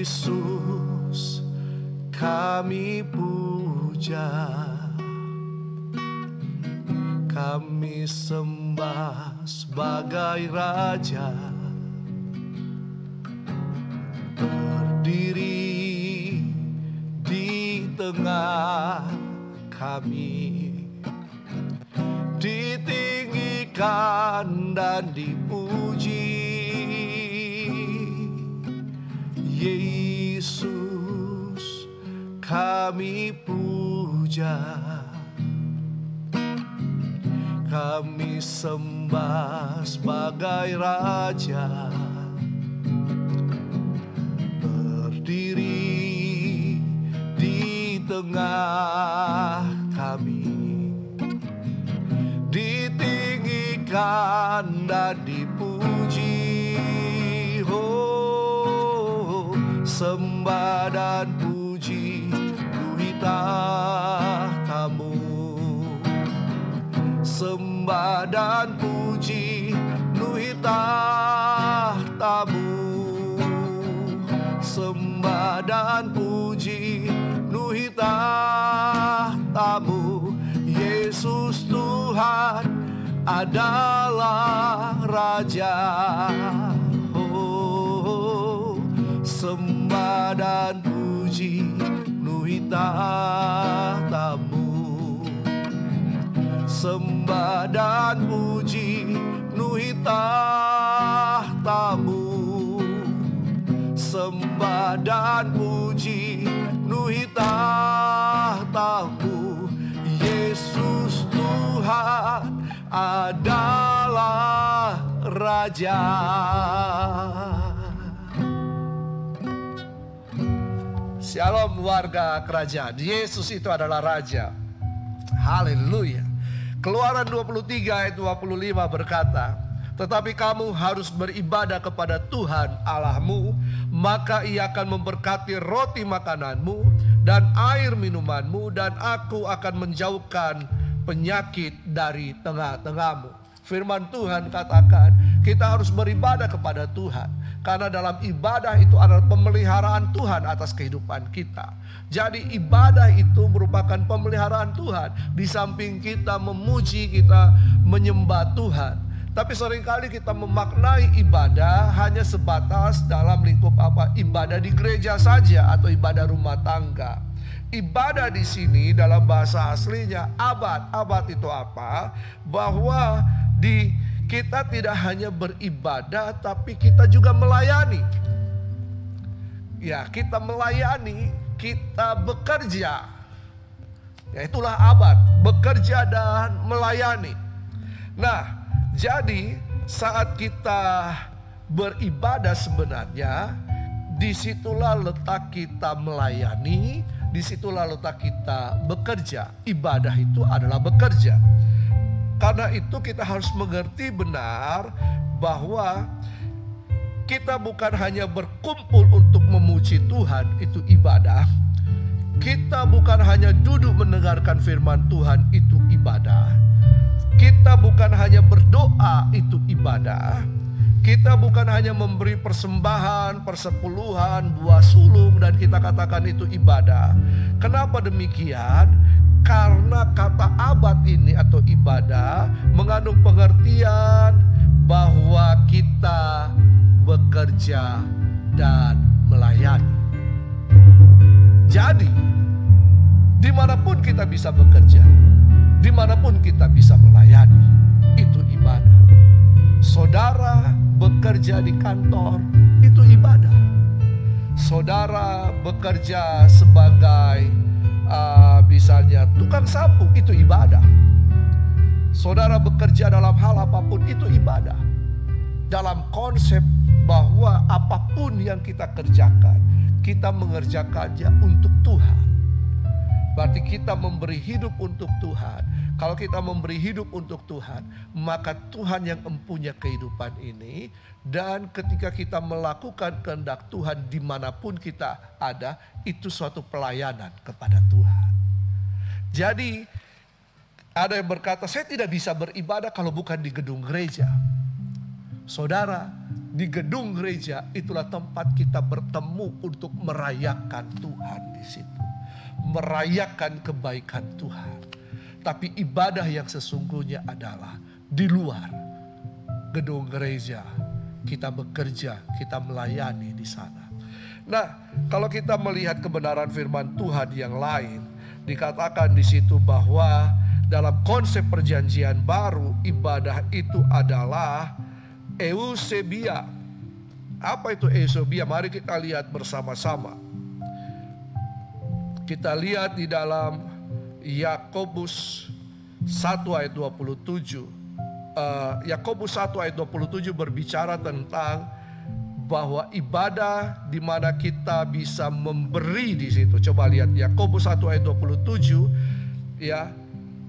Yesus kami puja, kami sembah sebagai Raja, berdiri di tengah kami, ditinggikan dan dipuji. Yesus kami puja, kami sembah sebagai Raja, berdiri di tengah kami, ditinggikan dan dipuji. Oh, sembah dan puji penuhi tahta-Mu, sembah dan puji penuhi tahta-Mu, sembah dan puji penuhi tahta-Mu. Yesus Tuhan adalah Raja. Oh, sembah dan puji penuhi tahta-Mu, sembah dan puji penuhi tahta-Mu, sembah dan puji penuhi tahta-Mu. Yesus Tuhan adalah Raja. Shalom warga kerajaan, Yesus itu adalah Raja. Haleluya. Keluaran 23 ayat 25 berkata, tetapi kamu harus beribadah kepada Tuhan Allahmu, maka Ia akan memberkati roti makananmu dan air minumanmu, dan aku akan menjauhkan penyakit dari tengah-tengahmu. Firman Tuhan katakan kita harus beribadah kepada Tuhan, karena dalam ibadah itu adalah pemeliharaan Tuhan atas kehidupan kita. Jadi ibadah itu merupakan pemeliharaan Tuhan. Di samping kita memuji, kita menyembah Tuhan, tapi seringkali kita memaknai ibadah hanya sebatas dalam lingkup ibadah di gereja saja atau ibadah rumah tangga. Ibadah di sini dalam bahasa aslinya abad. Abad itu apa? Bahwa kita tidak hanya beribadah, tapi kita juga melayani. Ya, kita melayani, kita bekerja. Ya, itulah abad, bekerja dan melayani. Nah, jadi saat kita beribadah sebenarnya disitulah letak kita melayani, disitulah letak kita bekerja. Ibadah itu adalah bekerja. Karena itu kita harus mengerti benar bahwa kita bukan hanya berkumpul untuk memuji Tuhan, itu ibadah. Kita bukan hanya duduk mendengarkan firman Tuhan, itu ibadah. Kita bukan hanya berdoa, itu ibadah. Kita bukan hanya memberi persembahan, persepuluhan, buah sulung dan kita katakan itu ibadah. Kenapa demikian? Karena kata abad ini atau ibadah mengandung pengertian bahwa kita bekerja dan melayani. Jadi, dimanapun kita bisa bekerja, dimanapun kita bisa melayani, itu ibadah. Saudara bekerja di kantor, itu ibadah. Saudara bekerja sebagai misalnya tukang sapu, itu ibadah. Saudara bekerja dalam hal apapun, itu ibadah. Dalam konsep bahwa apapun yang kita kerjakan, kita mengerjakannya untuk Tuhan. Berarti kita memberi hidup untuk Tuhan. Kalau kita memberi hidup untuk Tuhan, maka Tuhan yang mempunyai kehidupan ini. Dan ketika kita melakukan kehendak Tuhan dimanapun kita ada, itu suatu pelayanan kepada Tuhan. Jadi ada yang berkata, saya tidak bisa beribadah kalau bukan di gedung gereja. Saudara, di gedung gereja itulah tempat kita bertemu untuk merayakan Tuhan di situ. Merayakan kebaikan Tuhan. Tapi ibadah yang sesungguhnya adalah di luar gedung gereja. Kita bekerja, kita melayani di sana. Nah, kalau kita melihat kebenaran firman Tuhan yang lain, dikatakan di situ bahwa dalam konsep perjanjian baru, ibadah itu adalah eusebia. Apa itu eusebia? Mari kita lihat bersama-sama. Kita lihat di dalam Yakobus 1 ayat 27. Yakobus 1 ayat 27 berbicara tentang bahwa ibadah di mana kita bisa memberi di situ. Coba lihat Yakobus 1 ayat 27 ya.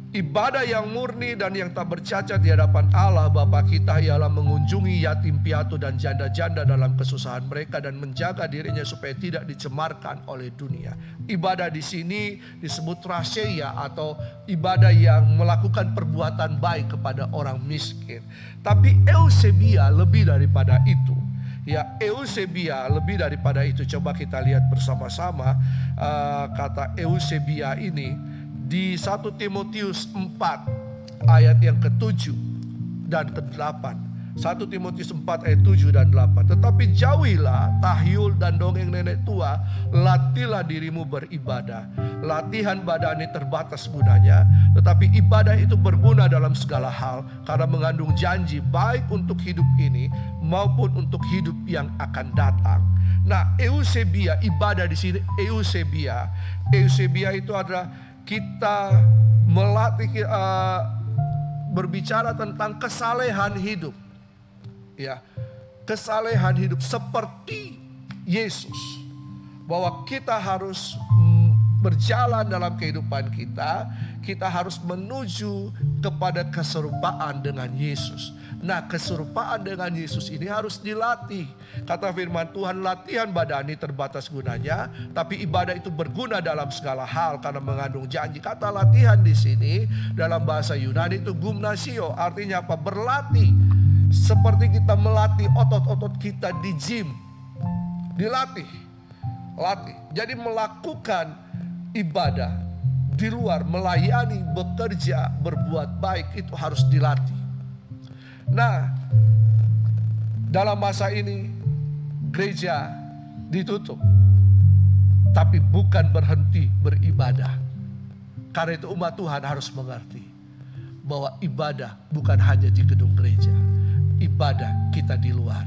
Ibadah yang murni dan yang tak bercacat di hadapan Allah Bapa kita ialah mengunjungi yatim piatu dan janda-janda dalam kesusahan mereka dan menjaga dirinya supaya tidak dicemarkan oleh dunia. Ibadah di sini disebut raseia atau ibadah yang melakukan perbuatan baik kepada orang miskin. Tapi eusebia lebih daripada itu. Ya, eusebia lebih daripada itu. Coba kita lihat bersama-sama kata eusebia ini di 1 Timotius 4 ayat yang ke-7 dan ke-8. 1 Timotius 4 ayat 7 dan 8. Tetapi jauhilah tahyul dan dongeng nenek tua, latihlah dirimu beribadah. Latihan badani terbatas gunanya, tetapi ibadah itu berguna dalam segala hal karena mengandung janji baik untuk hidup ini maupun untuk hidup yang akan datang. Nah, eusebia, ibadah di sini eusebia. Eusebia itu adalah kita melatih berbicara tentang kesalehan hidup. Ya, kesalehan hidup seperti Yesus. Bahwa kita harus berjalan dalam kehidupan kita, kita harus menuju kepada keserupaan dengan Yesus. Nah, keserupaan dengan Yesus ini harus dilatih. Kata firman Tuhan, latihan badani terbatas gunanya, tapi ibadah itu berguna dalam segala hal karena mengandung janji. Kata latihan di sini dalam bahasa Yunani itu gymnasio, artinya apa? Berlatih. Seperti kita melatih otot-otot kita di gym. Dilatih. Latih. Jadi melakukan ibadah di luar, melayani, bekerja, berbuat baik itu harus dilatih. Nah, dalam masa ini gereja ditutup, tapi bukan berhenti beribadah. Karena itu umat Tuhan harus mengerti bahwa ibadah bukan hanya di gedung gereja. Ibadah kita di luar,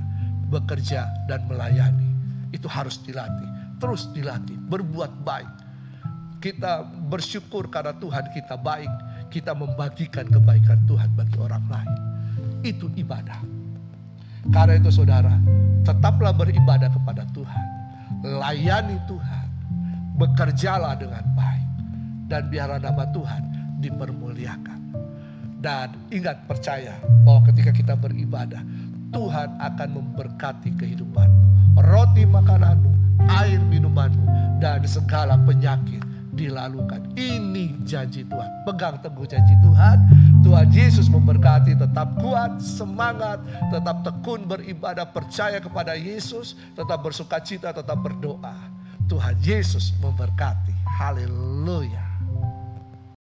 bekerja dan melayani. Itu harus dilatih, terus dilatih, berbuat baik. Kita bersyukur karena Tuhan kita baik, kita membagikan kebaikan Tuhan bagi orang lain. Itu ibadah. Karena itu saudara, tetaplah beribadah kepada Tuhan. Layani Tuhan. Bekerjalah dengan baik. Dan biarlah nama Tuhan dipermuliakan. Dan ingat, percaya bahwa ketika kita beribadah, Tuhan akan memberkati kehidupanmu. Roti makananmu, air minumanmu, dan segala penyakit dilalukan. Ini janji Tuhan. Pegang teguh janji Tuhan. Tuhan Yesus memberkati. Tetap kuat, semangat, tetap tekun beribadah, percaya kepada Yesus, tetap bersukacita, tetap berdoa. Tuhan Yesus memberkati. Haleluya.